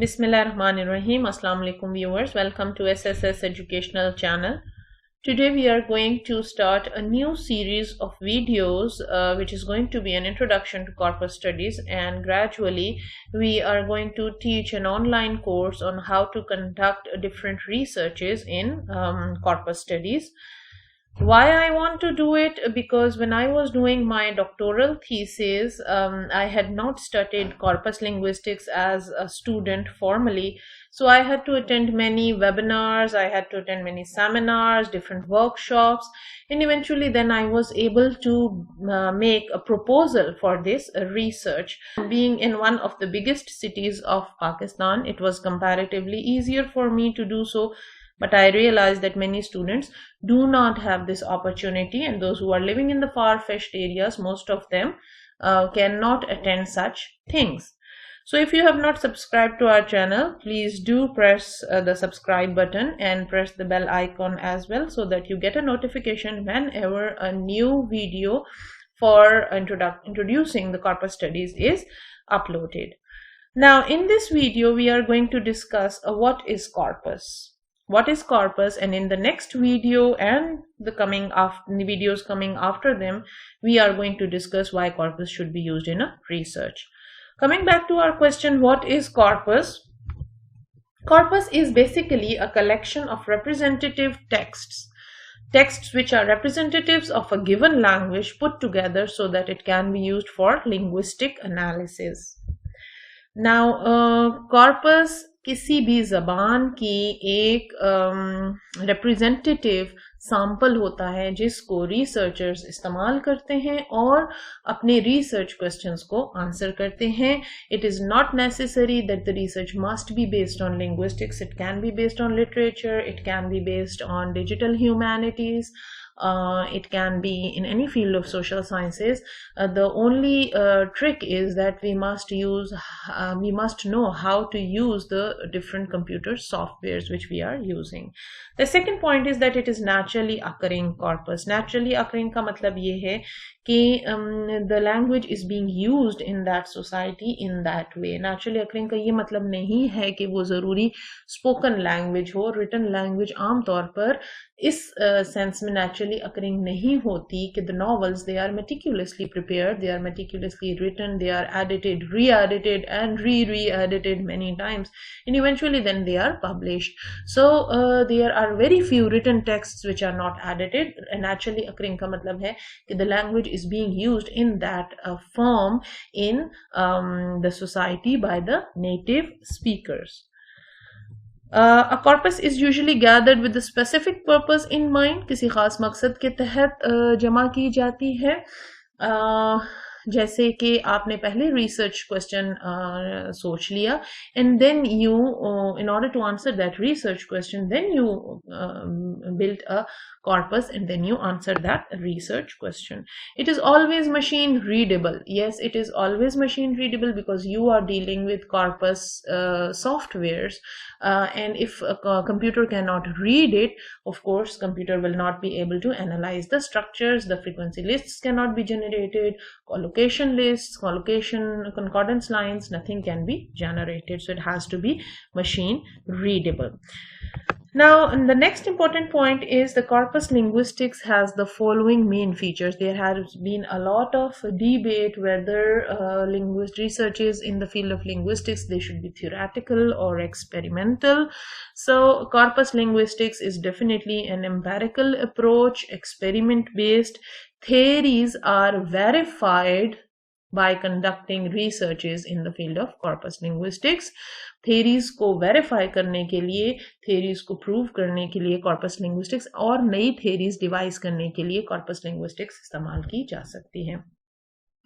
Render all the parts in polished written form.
Bismillahirrahmanirrahim. Assalamu alaikum viewers. Welcome to SSS Educational Channel. Today we are going to start a new series of videos which is going to be an introduction to corpus studies, and gradually we are going to teach an online course on how to conduct different researches in corpus studies. Why I want to do it? Because when I was doing my doctoral thesis, I had not studied corpus linguistics as a student formally. So I had to attend many webinars, I had to attend many seminars, different workshops, and eventually then I was able to make a proposal for this research. Being in one of the biggest cities of Pakistan, it was comparatively easier for me to do so. But I realized that many students do not have this opportunity, and those who are living in the far-fetched areas, most of them cannot attend such things. So if you have not subscribed to our channel, please do press the subscribe button and press the bell icon as well, so that you get a notification whenever a new video for introducing the corpus studies is uploaded. Now in this video we are going to discuss what is corpus. What is corpus, and in the next video and the videos coming after them, we are going to discuss why corpus should be used in a research. Coming back to our question, what is corpus? Corpus is basically a collection of representative texts which are representatives of a given language put together so that it can be used for linguistic analysis. Now corpus किसी भी ज़बान की एक representative sample होता है जिसको researchers इस्तेमाल करते हैं और अपने रिसर्च क्वेश्चंस को आंसर करते हैं. It is not necessary that the research must be based on linguistics. It can be based on literature, it can be based on digital humanities. It can be in any field of social sciences. The only trick is that we must know how to use the different computer softwares which we are using. The second point is that it is naturally occurring corpus. Naturally occurring का मतलब ये है कि the language is being used in that society in that way. Naturally occurring का ये मतलब नहीं है कि वो ज़रूरी spoken language हो. Written language आमतौर पर इस सेंस में naturally occurring नहीं होती कि the novels, they are meticulously prepared, they are meticulously written, they are edited, re-edited and re-edited many times, and eventually then they are published. So there are very few written texts which are not edited. Naturally occurring का मतलब है कि the language is being used in that form in the society by the native speakers. A corpus is usually gathered with a specific purpose in mind. किसी खास मकसद के तहत जमा की जाती है. जैसे कि आपने पहले रिसर्च क्वेश्चन सोच लिया, and then you in order to answer that research question, then you built a corpus and then you answer that research question. It is always machine readable. Yes, it is always machine readable because you are dealing with corpus softwares, and if a computer cannot read it, of course computer will not be able to analyze the structures. The frequency lists cannot be generated, collocation lists, collocation concordance lines, nothing can be generated. So it has to be machine readable. Now, the next important point is the corpus linguistics has the following main features. There has been a lot of debate whether researches in the field of linguistics, they should be theoretical or experimental. So corpus linguistics is definitely an empirical approach, experiment based. Theories are verified by conducting researches in the field of corpus linguistics. theories को verify करने के लिए, theories को prove करने के लिए corpus linguistics और नई theories devise करने के लिए corpus linguistics इस्तेमाल की जा सकती है.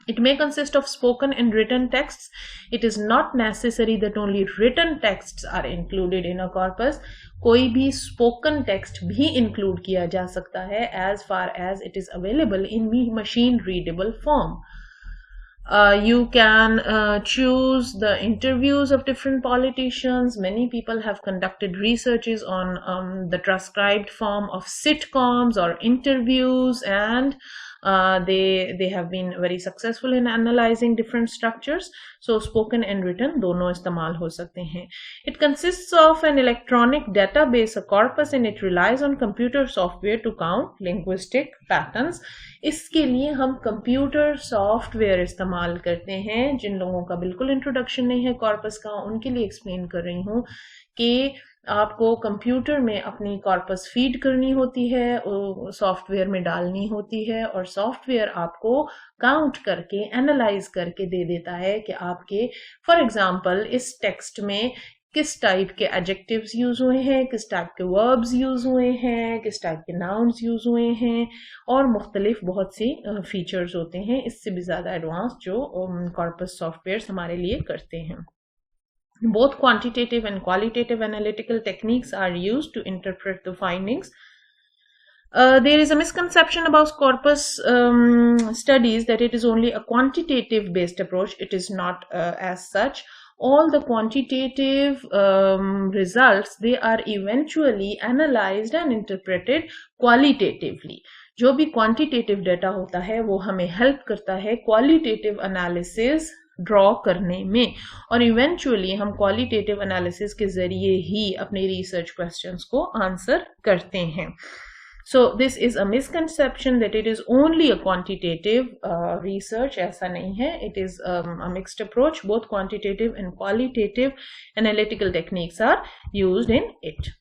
It may consist of spoken and written texts. It is not necessary that only written texts are included in a corpus. कोई भी spoken text भी include किया जा सकता है as far as it is available in machine readable form. You can choose the interviews of different politicians. Many people have conducted researches on the transcribed form of sitcoms or interviews, and they have been very successful in analyzing different structures. So spoken and written दोनों इस्तेमाल हो सकते हैं. It consists of an electronic database, a corpus, and it relies on computer software to count linguistic patterns. इसके लिए हम computer software इस्तेमाल करते हैं. जिन लोगों का बिल्कुल इंट्रोडक्शन नहीं है कॉर्पस का, उनके लिए एक्सप्लेन कर रही हूँ कि आपको कंप्यूटर में अपनी कॉर्पस फीड करनी होती है, सॉफ्टवेयर में डालनी होती है, और सॉफ्टवेयर आपको काउंट करके एनालाइज करके दे देता है कि आपके फॉर एग्जांपल इस टेक्स्ट में किस टाइप के एडजेक्टिव्स यूज हुए हैं, किस टाइप के वर्ब्स यूज हुए हैं, किस टाइप के नाउन्स यूज हुए हैं, और मुख्तलिफ बहुत सी फीचर्स होते हैं. इससे भी ज़्यादा एडवांस जो कॉर्पस सॉफ्टवेयर हमारे लिए करते हैं. Both quantitative and qualitative analytical techniques are used to interpret the findings. There is a misconception about corpus studies that it is only a quantitative based approach. It is not as such. All the quantitative results, they are eventually analyzed and interpreted qualitatively. जो भी quantitative data होता है वो हमें help करता है qualitative analysis draw करने में, और इवेंचुअली हम क्वालिटेटिव एनालिसिस के जरिए ही अपने रिसर्च क्वेश्चंस को आंसर करते हैं. So this is a misconception that it is only a quantitative research. ऐसा नहीं है. It is a mixed approach. Both quantitative and qualitative analytical techniques are used in it.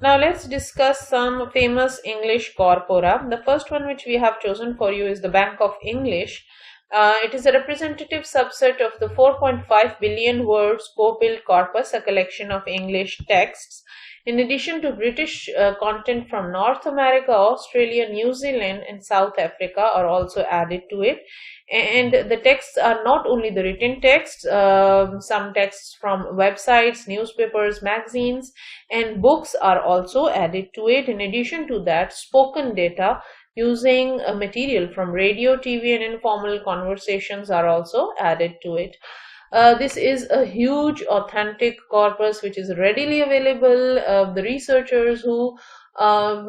Now let's discuss some famous English corpora. The first one which we have chosen for you is the Bank of English. It is a representative subset of the 4.5 billion words co-built corpus, a collection of English texts. In addition to British content from North America, Australia, New Zealand, and South Africa are also added to it. And the texts are not only the written texts, some texts from websites, newspapers, magazines, and books are also added to it. In addition to that, spoken data using material from radio, TV, and informal conversations are also added to it. This is a huge authentic corpus which is readily available. The researchers who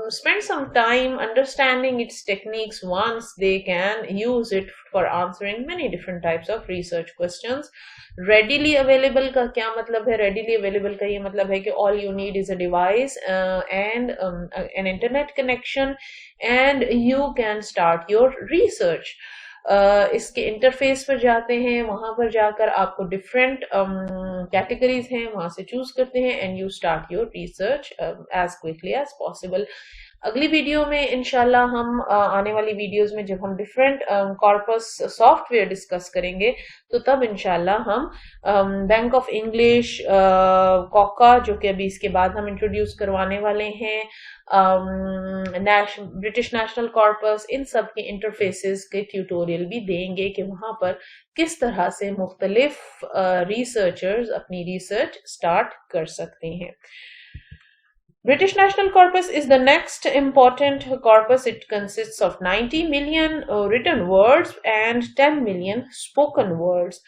spend some time understanding its techniques, once they can use it for answering many different types of research questions. Readily available का क्या मतलब है? Readily available का ये मतलब है कि all you need is a device and an internet connection, and you can start your research. इसके इंटरफेस पर जाते हैं, वहां पर जाकर आपको डिफरेंट कैटेगरीज हैं, वहां से चूज करते हैं, and you start your research as quickly as possible. अगली वीडियो में इंशाल्लाह हम आने वाली वीडियोस में जब हम डिफरेंट कॉर्पस सॉफ्टवेयर डिस्कस करेंगे तो तब इंशाल्लाह हम बैंक ऑफ इंग्लिश, कॉका जो कि अभी इसके बाद हम इंट्रोड्यूस करवाने वाले हैं, ब्रिटिश नेशनल कॉर्पस, इन सब के इंटरफेसेस के ट्यूटोरियल भी देंगे कि वहां पर किस तरह से मुख्तलिफ रिसर्चर्स अपनी रिसर्च स्टार्ट कर सकते हैं. British National Corpus is the next important corpus. It consists of 90 million written words and 10 million spoken words.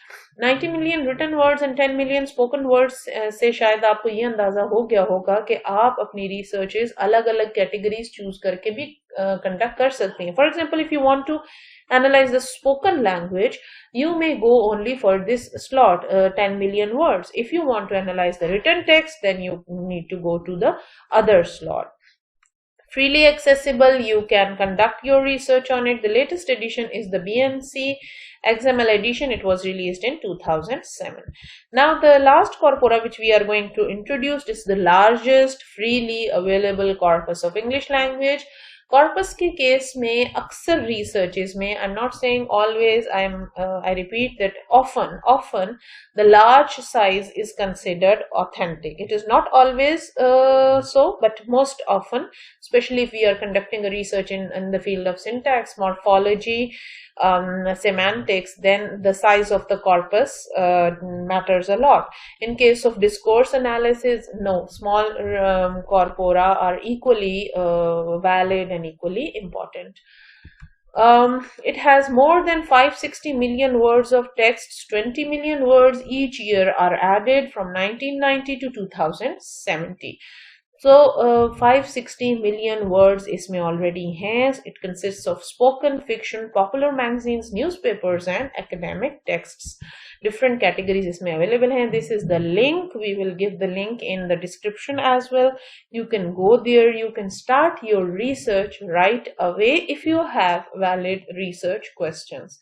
90 million written words and 10 million spoken words से शायद आपको ये अंदाजा हो गया होगा कि आप अपनी researches अलग-अलग categories choose करके भी conduct कर सकते हैं. For example, if you want to analyze the spoken language, you may go only for this slot, 10 million words. If you want to analyze the written text, then you need to go to the other slot. Freely accessible, you can conduct your research on it. The latest edition is the BNC XML edition. It was released in 2007. Now, the last corpora which we are going to introduce is the largest freely available corpus of English language. Corpus के case में अक्सर researches में, I am not saying always, I repeat that often the large size is considered authentic. It is not always so, but most often, especially if we are conducting a research in the field of syntax, morphology, semantics, then the size of the corpus matters a lot. In case of discourse analysis, no, small corpora are equally valid and equally important. It has more than 560 million words of texts. 20 million words each year are added from 1990 to 2070. So 560 million words इसमें already हैं. It consists of spoken fiction, popular magazines, newspapers and academic texts. Different categories इसमें available हैं. This is the link. We will give the link in the description as well. You can go there. You can start your research right away if you have valid research questions.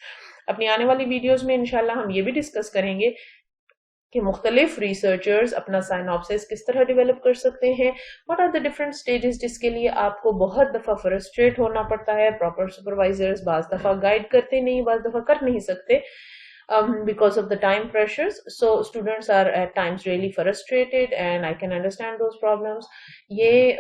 अपनी आने वाली videos में इंशाल्लाह हम ये भी discuss करेंगे कि मुख्तलिफ रिसर्चर्स अपना साइनॉप्सिस किस तरह डेवलप कर सकते हैं, what are the different stages जिसके लिए आपको बहुत दफ़ा फ्रस्ट्रेट होना पड़ता है. प्रॉपर सुपरवाइजर्स बाज़ दफ़ा गाइड करते नहीं, बाज़ दफ़ा कर नहीं सकते because of the time pressures. So students are at times really frustrated and I can understand those problems. ये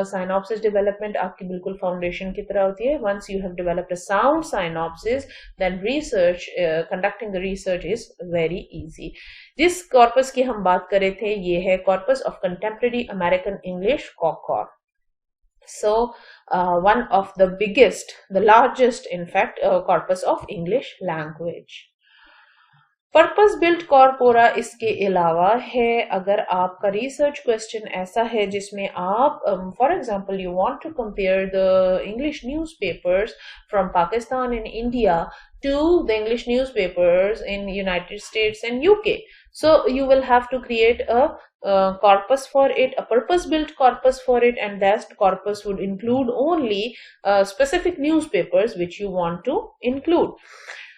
synopsis development आपकी बिल्कुल foundation की तरह होती है. Once you have developed a sound synopsis, then research, conducting the research is very easy. जिस corpus की हम बात कर रहे थे ये है Corpus of Contemporary American English, COCOR. So one of the biggest, the largest in fact, corpus of English language. Purpose built corpora इसके अलावा है. अगर आपका रिसर्च क्वेश्चन ऐसा है जिसमें आप for example you want to compare the English newspapers from Pakistan and India to the English newspapers in United States and UK. So you will have to create a corpus for it, a purpose-built corpus for it, and that corpus would include only specific newspapers which you want to include.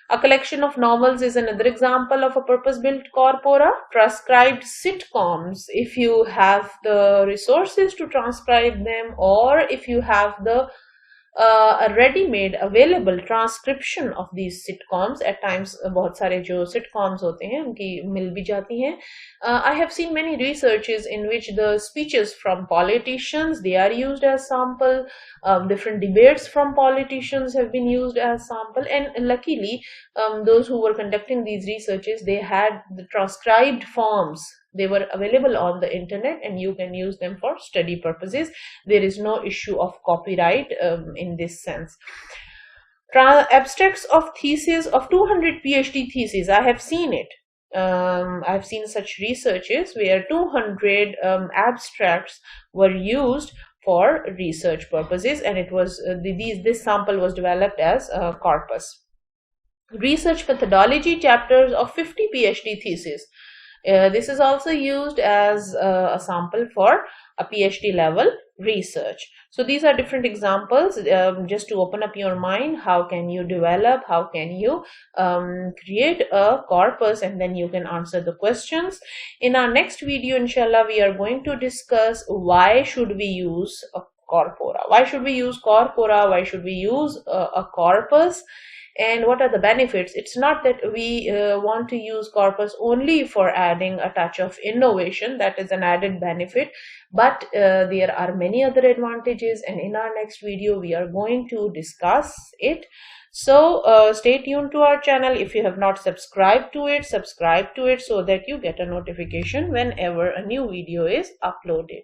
A collection of novels is another example of a purpose-built corpora. Transcribed sitcoms, if you have the resources to transcribe them, or if you have the a ready-made available transcription of these sitcoms. At times बहुत सारे जो sitcoms होते हैं उनकी मिल भी जाती हैं. I have seen many researches in which the speeches from politicians, they are used as sample. Different debates from politicians have been used as sample, and luckily those who were conducting these researches, they had the transcribed forms. They were available on the internet and you can use them for study purposes. There is no issue of copyright in this sense. Abstracts of thesis of 200 PhD theses. I have seen it. I've seen such researches where 200 abstracts were used for research purposes, and it was this sample was developed as a corpus. Research methodology chapters of 50 PhD theses. This is also used as a sample for a PhD level research. So these are different examples just to open up your mind. How can you develop, how can you create a corpus, and then you can answer the questions. In our next video, inshallah, we are going to discuss why should we use a corpora. Why should we use corpora? Why should we use a corpus? And what are the benefits? It's not that we want to use corpus only for adding a touch of innovation. That is an added benefit, but there are many other advantages, and in our next video we are going to discuss it. So stay tuned to our channel. If you have not subscribed to it, subscribe to it so that you get a notification whenever a new video is uploaded.